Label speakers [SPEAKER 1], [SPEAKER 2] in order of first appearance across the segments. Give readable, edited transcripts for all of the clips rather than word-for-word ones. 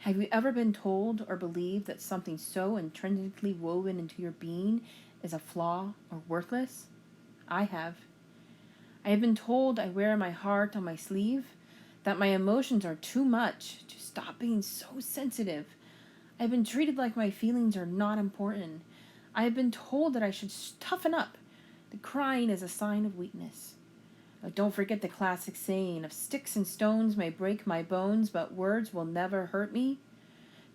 [SPEAKER 1] Have you ever been told or believed that something so intrinsically woven into your being is a flaw or worthless? I have. I have been told I wear my heart on my sleeve, that my emotions are too much, to stop being so sensitive. I have been treated like my feelings are not important. I have been told that I should toughen up, that crying is a sign of weakness. Oh, don't forget the classic saying of sticks and stones may break my bones, but words will never hurt me.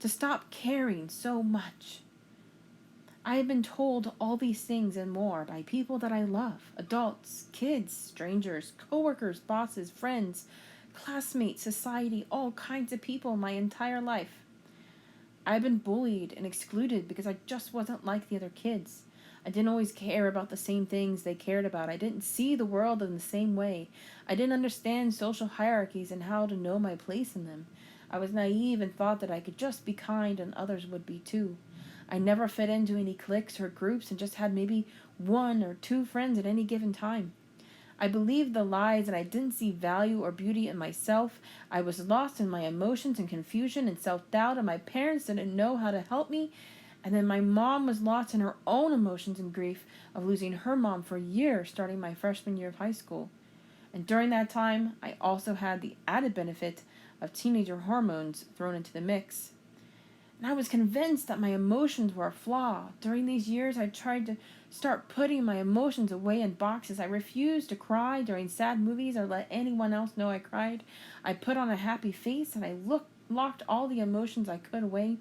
[SPEAKER 1] To stop caring so much. I have been told all these things and more by people that I love, adults, kids, strangers, coworkers, bosses, friends, classmates, society, all kinds of people my entire life. I've been bullied and excluded because I just wasn't like the other kids. I didn't always care about the same things they cared about. I didn't see the world in the same way. I didn't understand social hierarchies and how to know my place in them. I was naive and thought that I could just be kind and others would be too. I never fit into any cliques or groups and just had maybe one or two friends at any given time. I believed the lies and I didn't see value or beauty in myself. I was lost in my emotions and confusion and self-doubt, and my parents didn't know how to help me. And then my mom was lost in her own emotions and grief of losing her mom for years starting my freshman year of high school. And during that time, I also had the added benefit of teenager hormones thrown into the mix. And I was convinced that my emotions were a flaw. During these years, I tried to start putting my emotions away in boxes. I refused to cry during sad movies or let anyone else know I cried. I put on a happy face and I locked all the emotions I could away.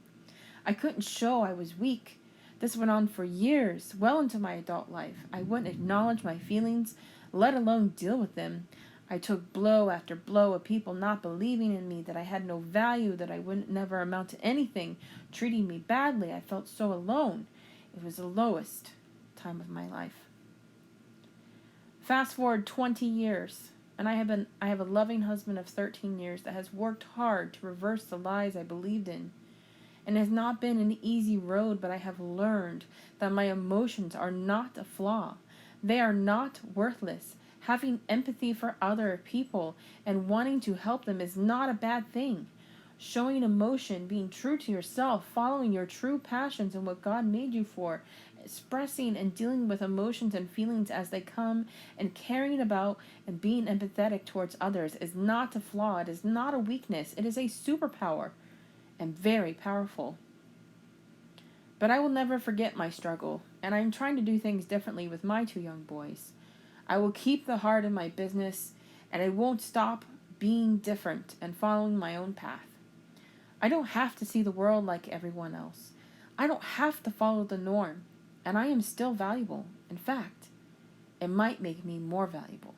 [SPEAKER 1] I couldn't show I was weak. This went on for years, well into my adult life. I wouldn't acknowledge my feelings, let alone deal with them. I took blow after blow of people not believing in me, that I had no value, that I wouldn't never amount to anything, treating me badly. I felt so alone. It was the lowest time of my life. Fast forward 20 years, and I have a loving husband of 13 years that has worked hard to reverse the lies I believed in. And it has not been an easy road, but I have learned that my emotions are not a flaw. They are not worthless. Having empathy for other people and wanting to help them is not a bad thing. Showing emotion, being true to yourself, following your true passions and what God made you for, expressing and dealing with emotions and feelings as they come, and caring about and being empathetic towards others is not a flaw. It is not a weakness. It is a superpower and very powerful. But I will never forget my struggle, and I am trying to do things differently with my two young boys. I will keep the heart in my business, and I won't stop being different and following my own path. I don't have to see the world like everyone else. I don't have to follow the norm, and I am still valuable. In fact, it might make me more valuable.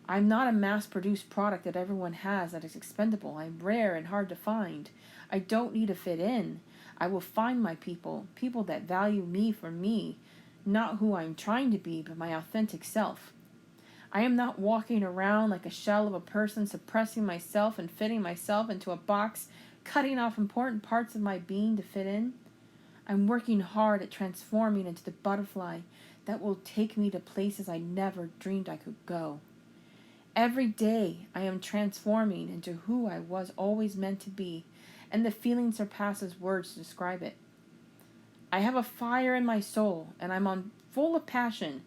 [SPEAKER 1] I'm not a mass-produced product that everyone has that is expendable. I'm rare and hard to find. I don't need to fit in. I will find my people, people that value me for me, not who I'm trying to be, but my authentic self. I am not walking around like a shell of a person, suppressing myself and fitting myself into a box, cutting off important parts of my being to fit in. I'm working hard at transforming into the butterfly that will take me to places I never dreamed I could go. Every day I am transforming into who I was always meant to be, and the feeling surpasses words to describe it. I have a fire in my soul, and I'm on full of passion,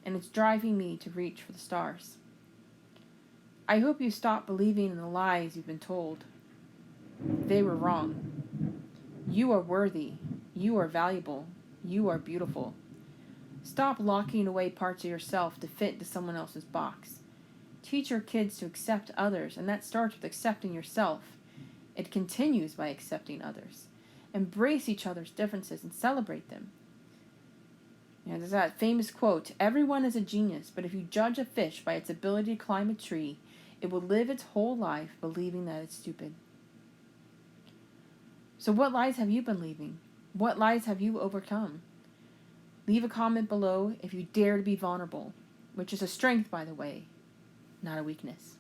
[SPEAKER 1] and it's driving me to reach for the stars. I hope you stop believing in the lies you've been told. They were wrong. You are worthy. You are valuable. You are beautiful. Stop locking away parts of yourself to fit into someone else's box. Teach your kids to accept others, and that starts with accepting yourself. It continues by accepting others. Embrace each other's differences and celebrate them. There's that famous quote, everyone is a genius, but if you judge a fish by its ability to climb a tree, it will live its whole life believing that it's stupid. So what lies have you been believing? What lies have you overcome? Leave a comment below if you dare to be vulnerable, which is a strength, by the way, not a weakness.